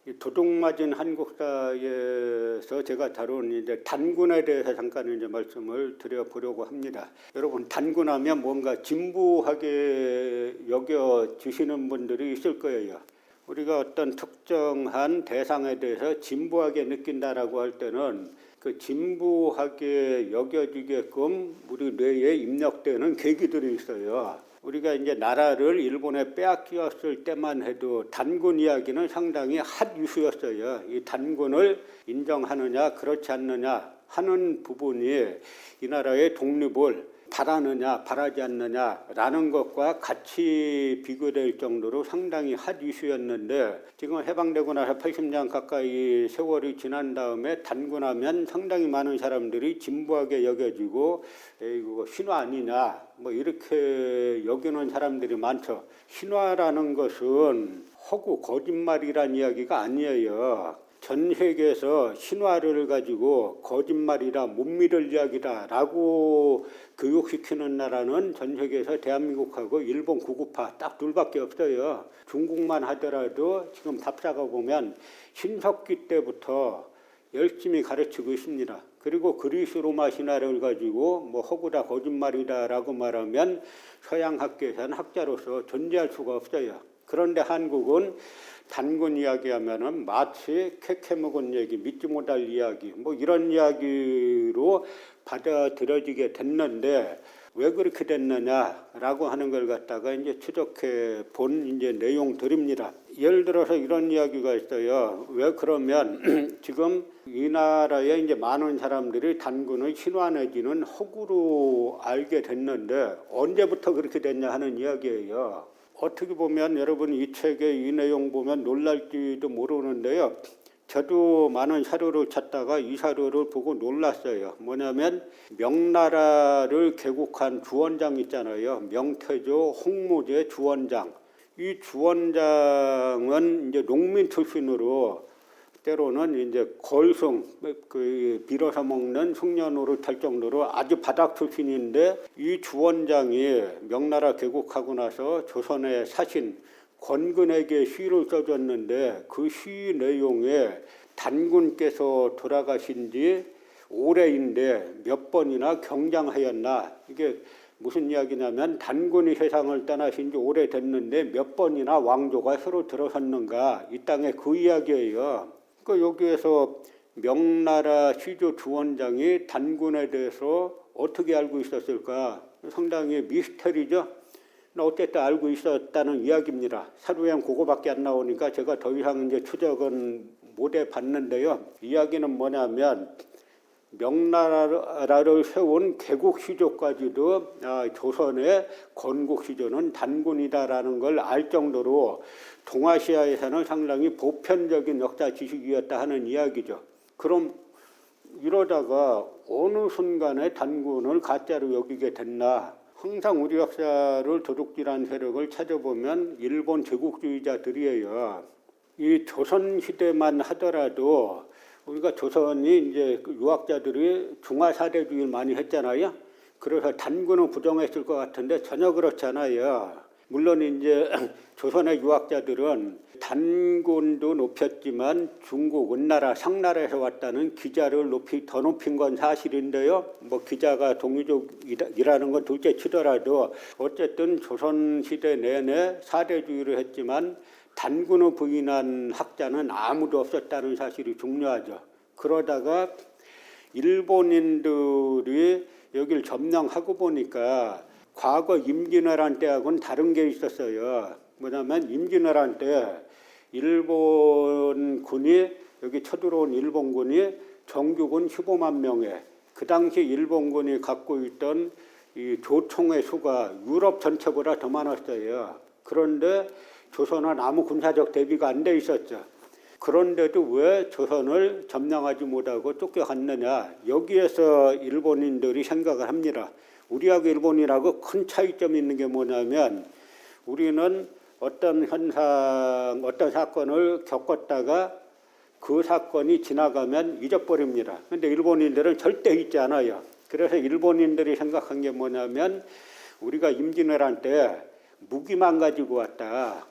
이 도둑맞은 한국사에서 제가 다룬 이제 단군에 대해서 잠깐 이제 말씀을 드려보려고 합니다. 여러분, 단군하면 뭔가 진부하게 여겨지시는 분들이 있을 거예요. 우리가 어떤 특정한 대상에 대해서 진부하게 느낀다라고 할 때는 그 진부하게 여겨지게끔 우리 뇌에 입력되는 계기들이 있어요. 우리가 이제 나라를 일본에 빼앗겼을 때만 해도 단군 이야기는 상당히 핫 이슈였어요. 이 단군을 인정하느냐 그렇지 않느냐 하는 부분이 이 나라의 독립을 바라느냐 바라지 않느냐라는 것과 같이 비교될 정도로 상당히 핫 이슈였는데, 지금 해방되고 나서 80년 가까이 세월이 지난 다음에 단군하면 상당히 많은 사람들이 진부하게 여겨지고 이거 신화 아니냐 뭐 이렇게 여기는 사람들이 많죠. 신화라는 것은 허구 거짓말이란 이야기가 아니에요. 전 세계에서 신화를 가지고 거짓말이다, 못 믿을 이야기다라고 교육시키는 나라는 전 세계에서 대한민국하고 일본 구구파 딱 둘밖에 없어요. 중국만 하더라도 지금 답사가 보면 신석기 때부터 열심히 가르치고 있습니다. 그리고 그리스 로마 신화를 가지고 뭐 허구다 거짓말이다라고 말하면 서양 학계에서는 학자로서 존재할 수가 없어요. 그런데 한국은 단군 이야기하면은 마치 캐캐 묵은 얘기, 믿지 못할 이야기, 뭐 이런 이야기로 받아들여지게 됐는데, 왜 그렇게 됐느냐라고 하는 걸 갖다가 이제 추적해 본 이제 내용들입니다. 예를 들어서 이런 이야기가 있어요. 왜 그러면 지금 이 나라에 이제 많은 사람들이 단군을 신화 내지는 허구로 알게 됐는데 언제부터 그렇게 됐냐 하는 이야기예요. 어떻게 보면 여러분 이 책의 이 내용 보면 놀랄지도 모르는데요. 저도 많은 사료를 찾다가 이 사료를 보고 놀랐어요. 뭐냐면 명나라를 개국한 주원장 있잖아요. 명태조 홍무제 주원장. 이 주원장은 이제 농민 출신으로 때로는 이제 걸숭, 빌어서 먹는 숭년으로 탈 정도로 아주 바닥 출신인데, 이 주원장이 명나라 개국하고 나서 조선의 사신 권근에게 시를 써줬는데, 그 시 내용에 단군께서 돌아가신 지 올해인데 몇 번이나 경장하였나, 이게 무슨 이야기냐면 단군이 세상을 떠나신 지 오래됐는데 몇 번이나 왕조가 서로 들어섰는가, 이 땅에 그 이야기예요. 여기에서 명나라 시조 주원장이 단군에 대해서 어떻게 알고 있었을까? 상당히 미스터리죠. 어쨌든 알고 있었다는 이야기입니다. 사료엔 그거밖에 안 나오니까 제가 더 이상 이제 추적은 못 해봤는데요. 이야기는 뭐냐면 명나라를 세운 개국 시조까지도 조선의 건국 시조는 단군이다라는 걸 알 정도로 동아시아에서는 상당히 보편적인 역사 지식이었다 하는 이야기죠. 그럼 이러다가 어느 순간에 단군을 가짜로 여기게 됐나? 항상 우리 역사를 도둑질한 세력을 찾아보면 일본 제국주의자들이에요. 이 조선 시대만 하더라도 우리가 조선이 이제 유학자들이 중화사대주의를 많이 했잖아요. 그래서 단군은 부정했을 것 같은데 전혀 그렇지 않아요. 물론 이제 조선의 유학자들은 단군도 높였지만 중국, 은나라, 상나라에서 왔다는 기자를 더 높인 건 사실인데요. 뭐 기자가 동이족이라는 건 둘째 치더라도 어쨌든 조선시대 내내 사대주의를 했지만 단군을 부인한 학자는 아무도 없었다는 사실이 중요하죠. 그러다가 일본인들이 여기를 점령하고 보니까 과거 임진왜란 때하고는 다른 게 있었어요. 뭐냐면 임진왜란 때 일본군이 여기 쳐들어온 일본군이 정규군 15만 명에, 그 당시 일본군이 갖고 있던 이 조총의 수가 유럽 전체보다 더 많았어요. 그런데 조선은 아무 군사적 대비가 안 돼 있었죠. 그런데도 왜 조선을 점령하지 못하고 쫓겨갔느냐, 여기에서 일본인들이 생각을 합니다. 우리하고 일본이라고 큰 차이점이 있는 게 뭐냐면, 우리는 어떤 현상, 어떤 사건을 겪었다가 그 사건이 지나가면 잊어버립니다. 그런데 일본인들은 절대 잊지 않아요. 그래서 일본인들이 생각한 게 뭐냐면, 우리가 임진왜란 때 무기만 가지고 왔다.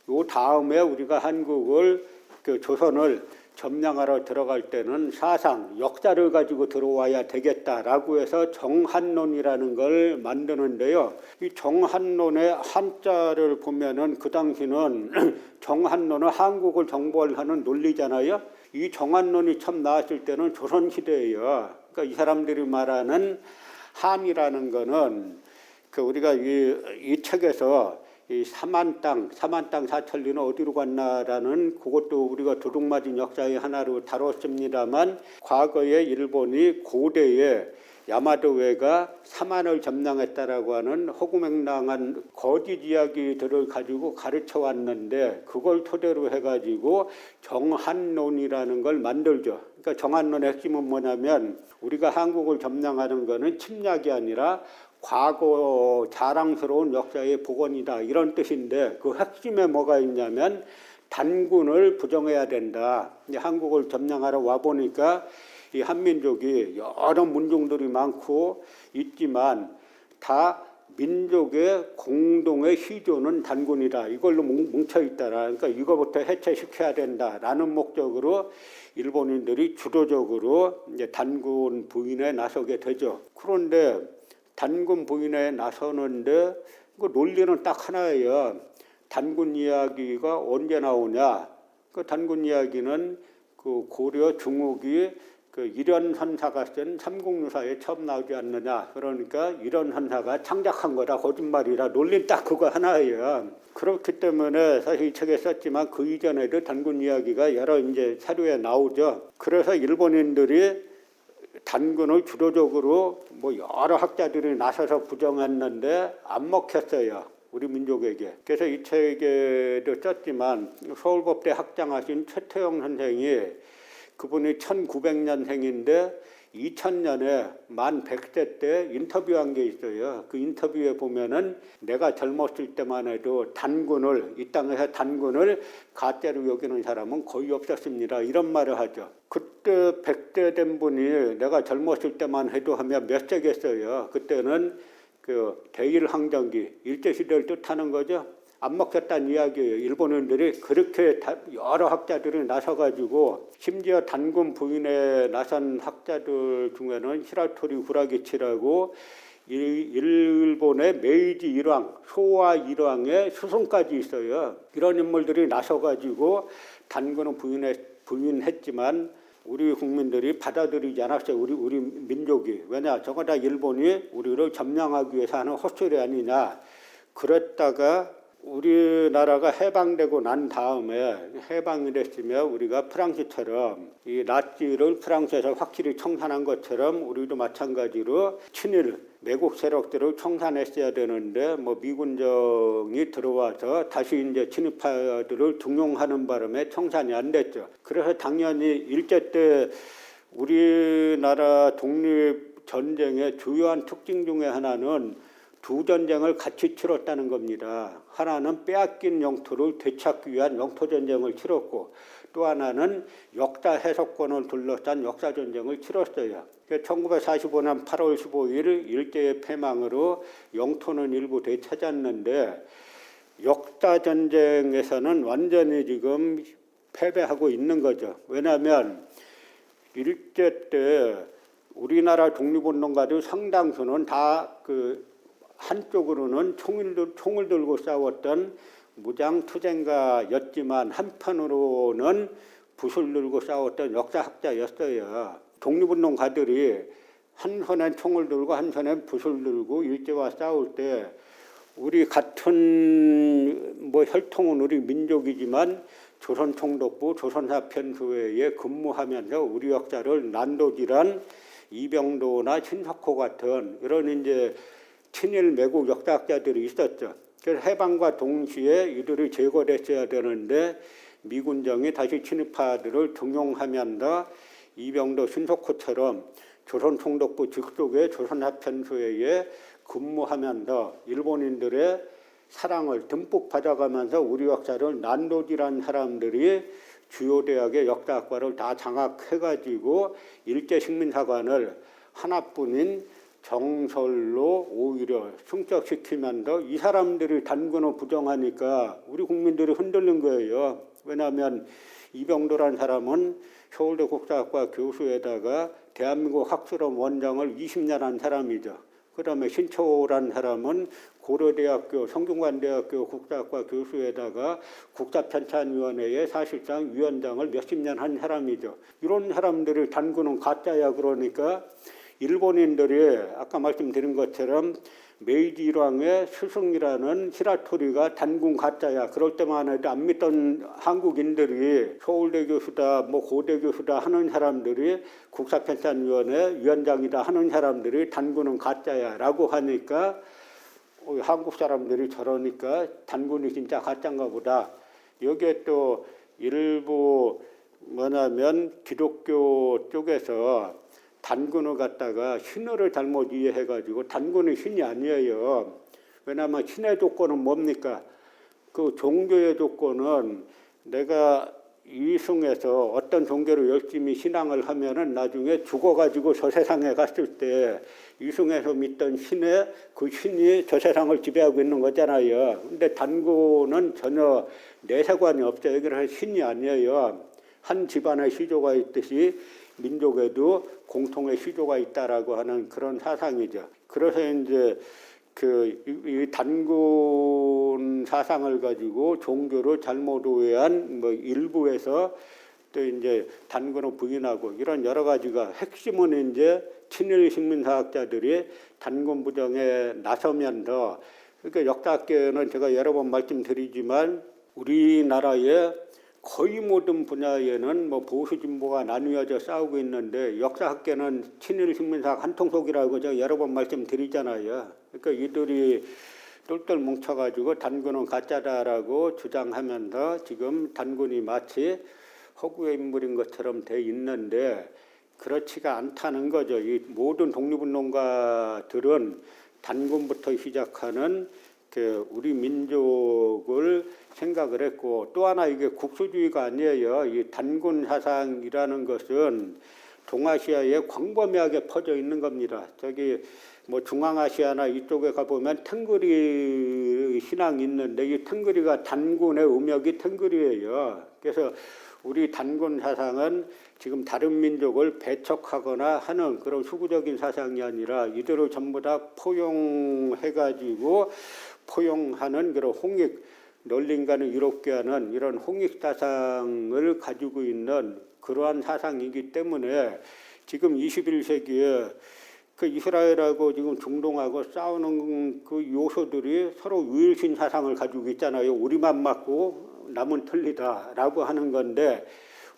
요 다음에 우리가 한국을 그 조선을 점령하러 들어갈 때는 사상, 역사를 가지고 들어와야 되겠다라고 해서 정한론이라는 걸 만드는데요. 이 정한론의 한자를 보면은 그 당시는 정한론은 한국을 정벌하는 논리잖아요. 이 정한론이 처음 나왔을 때는 조선시대예요. 그러니까 이 사람들이 말하는 한이라는 거는 그 우리가 이 책에서 이 사만땅 사천리는 어디로 갔나라는 그것도 우리가 도둑맞은 역사의 하나로 다뤘습니다만 과거에 일본이 고대에 야마도웨가 사만을 점령했다라고 하는 허구맹랑한 거짓 이야기들을 가지고 가르쳐 왔는데 그걸 토대로 해가지고 정한론이라는 걸 만들죠. 그러니까 정한론의 핵심은 뭐냐면 우리가 한국을 점령하는 거는 침략이 아니라 과거 자랑스러운 역사의 복원이다 이런 뜻인데 그 핵심에 뭐가 있냐면 단군을 부정해야 된다. 이제 한국을 점령하러 와 보니까 이 한민족이 여러 문종들이 많고 있지만 다 민족의 공동의 희조는 단군이다. 이걸로 뭉쳐 있다라. 그러니까 이거부터 해체시켜야 된다라는 목적으로 일본인들이 주도적으로 이제 단군 부인에 나서게 되죠. 그런데 단군 부인에 나서는데 그 논리는 딱 하나예요. 단군 이야기가 언제 나오냐? 그 단군 이야기는 그 고려 중국이 그 일연선사가 쓴 삼국유사에 처음 나오지 않느냐? 그러니까 일연선사가 창작한 거다 거짓말이라 논리는 딱 그거 하나예요. 그렇기 때문에 사실 이 책에 썼지만 그 이전에도 단군 이야기가 여러 이제 사료에 나오죠. 그래서 일본인들이 단군을 주도적으로 뭐 여러 학자들이 나서서 부정했는데 안 먹혔어요. 우리 민족에게. 그래서 이 책에도 썼지만 서울법대 학장하신 최태영 선생이 그분이 1900년생인데 2000년에 만 100세 때 인터뷰한 게 있어요. 그 인터뷰에 보면은 내가 젊었을 때만 해도 단군을 이 땅에서 단군을 가짜로 여기는 사람은 거의 없었습니다. 이런 말을 하죠. 그때 100세 된 분이 내가 젊었을 때만 해도 하면 몇 세겠어요. 그때는 그 대일항전기 일제시대를 뜻하는 거죠. 안 먹혔다는 이야기예요. 일본인들이 그렇게 여러 학자들이 나서가지고 심지어 단군 부인에 나선 학자들 중에는 히라토리 후라기치라고 일본의 메이지 일왕, 소와 일왕의 수송까지 있어요. 이런 인물들이 나서가지고 단군은 부인했지만 우리 국민들이 받아들이지 않았어요. 우리 민족이. 왜냐? 저거 다 일본이 우리를 점령하기 위해서 하는 헛소리 아니냐. 그랬다가 우리나라가 해방되고 난 다음에 해방이 됐으면 우리가 프랑스처럼 이 나치를 프랑스에서 확실히 청산한 것처럼 우리도 마찬가지로 친일 매국 세력들을 청산했어야 되는데 뭐 미군정이 들어와서 다시 이제 친일파들을 등용하는 바람에 청산이 안 됐죠. 그래서 당연히 일제 때 우리나라 독립 전쟁의 주요한 특징 중에 하나는 두 전쟁을 같이 치렀다는 겁니다. 하나는 빼앗긴 영토를 되찾기 위한 영토전쟁을 치렀고 또 하나는 역사 해석권을 둘러싼 역사전쟁을 치렀어요. 1945년 8월 15일 일제의 패망으로 영토는 일부 되찾았는데 역사전쟁에서는 완전히 지금 패배하고 있는 거죠. 왜냐하면 일제 때 우리나라 독립운동가들 상당수는 다 한쪽으로는 총을 들고 싸웠던 무장투쟁가였지만 한편으로는 붓을 들고 싸웠던 역사학자였어요. 독립운동가들이 한 손엔 총을 들고 한 손엔 붓을 들고 일제와 싸울 때 우리 같은 혈통은 우리 민족이지만 조선총독부 조선사편수회에 근무하면서 우리 역사를 난도질한 이병도나 신석호 같은 이런 이제 친일 매국 역사학자들이 있었죠. 그래서 해방과 동시에 이들이 제거됐어야 되는데 미군정이 다시 친일파들을 등용하면서 이병도 신석호처럼 조선총독부 직속의 조선합편수회에 근무하면서 일본인들의 사랑을 듬뿍 받아가면서 우리 역사를 난도질한 사람들이 주요 대학의 역사학과를 다 장악해가지고 일제식민사관을 하나뿐인 정설로 오히려 승격시키면서 이 사람들이 단군을 부정하니까 우리 국민들이 흔들린 거예요. 왜냐하면 이병도란 사람은 서울대 국사학과 교수에다가 대한민국 학술원 원장을 20년 한 사람이죠. 그다음에 신초란 사람은 고려대학교 성균관대학교 국사학과 교수에다가 국사편찬위원회의 사실상 위원장을 몇십 년 한 사람이죠. 이런 사람들이 단군은 가짜야. 그러니까 일본인들이 아까 말씀드린 것처럼 메이지 일왕의 스승이라는 히라토리가 단군 가짜야. 그럴 때만 해도 안 믿던 한국인들이 서울대 교수다, 뭐 고대 교수다 하는 사람들이 국사편찬위원회 위원장이다 하는 사람들이 단군은 가짜야라고 하니까 한국 사람들이 저러니까 단군이 진짜 가짜인가 보다. 여기에 또 일부 뭐냐면 기독교 쪽에서 단군을 갖다가 신을 잘못 이해해가지고 단군은 신이 아니에요. 왜냐하면 신의 조건은 뭡니까? 그 종교의 조건은 내가 이승에서 어떤 종교를 열심히 신앙을 하면은 나중에 죽어가지고 저 세상에 갔을 때 이승에서 믿던 신의 그 신이 저 세상을 지배하고 있는 거잖아요. 근데 단군은 전혀 내세관이 없어요. 그래서 신이 아니에요. 한 집안의 시조가 있듯이 민족에도 공통의 시조가 있다라고 하는 그런 사상이죠. 그래서 이제 이 단군 사상을 가지고 종교를 잘못 오해한 뭐 일부에서 또 이제 단군을 부인하고 이런 여러 가지가 핵심은 이제 친일 식민사학자들이 단군 부정에 나서면서 그러니까 역사학계는 제가 여러 번 말씀드리지만 우리나라의 거의 모든 분야에는 뭐 보수 진보가 나뉘어져 싸우고 있는데 역사학계는 친일 식민사학 한통속이라고 제가 여러 번 말씀드리잖아요. 그러니까 이들이 똘똘 뭉쳐가지고 단군은 가짜다라고 주장하면서 지금 단군이 마치 허구의 인물인 것처럼 돼 있는데 그렇지가 않다는 거죠. 이 모든 독립운동가들은 단군부터 시작하는 우리 민족을 생각을 했고 또 하나 이게 국수주의가 아니에요. 이 단군 사상이라는 것은 동아시아에 광범위하게 퍼져 있는 겁니다. 저기 뭐 중앙아시아나 이쪽에 가보면 탱그리 신앙이 있는데 이 탱그리가 단군의 음역이 탱그리예요. 그래서 우리 단군 사상은 지금 다른 민족을 배척하거나 하는 그런 수구적인 사상이 아니라 이들을 전부 다 포용해가지고 포용하는 그런 홍익, 널리 인간을 이롭게 하는 이런 홍익 사상을 가지고 있는 그러한 사상이기 때문에 지금 21세기에 그 이스라엘하고 지금 중동하고 싸우는 그 요소들이 서로 유일신 사상을 가지고 있잖아요. 우리만 맞고 남은 틀리다라고 하는 건데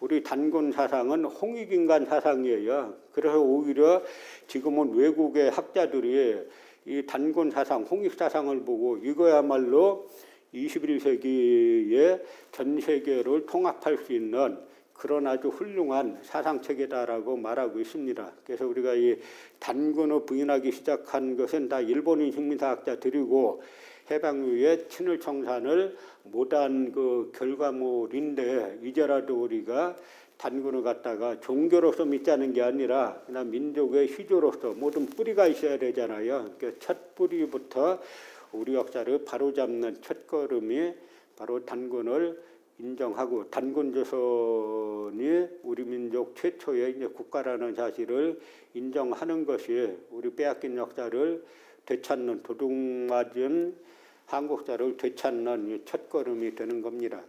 우리 단군 사상은 홍익인간 사상이에요. 그래서 오히려 지금은 외국의 학자들이 이 단군 사상, 홍익 사상을 보고 이거야말로 21세기에 전 세계를 통합할 수 있는 그런 아주 훌륭한 사상체계다라고 말하고 있습니다. 그래서 우리가 이 단군을 부인하기 시작한 것은 다 일본인 식민사학자들이고 해방 이후에 친일 청산을 못한 그 결과물인데 이제라도 우리가 단군을 갖다가 종교로서 믿자는 게 아니라 그냥 민족의 시조로서 모든 뿌리가 있어야 되잖아요. 그러니까 첫 뿌리부터 우리 역사를 바로잡는 첫걸음이 바로 단군을 인정하고 단군조선이 우리 민족 최초의 이제 국가라는 사실을 인정하는 것이 우리 빼앗긴 역사를 되찾는 도둑맞은 한국사를 되찾는 첫걸음이 되는 겁니다.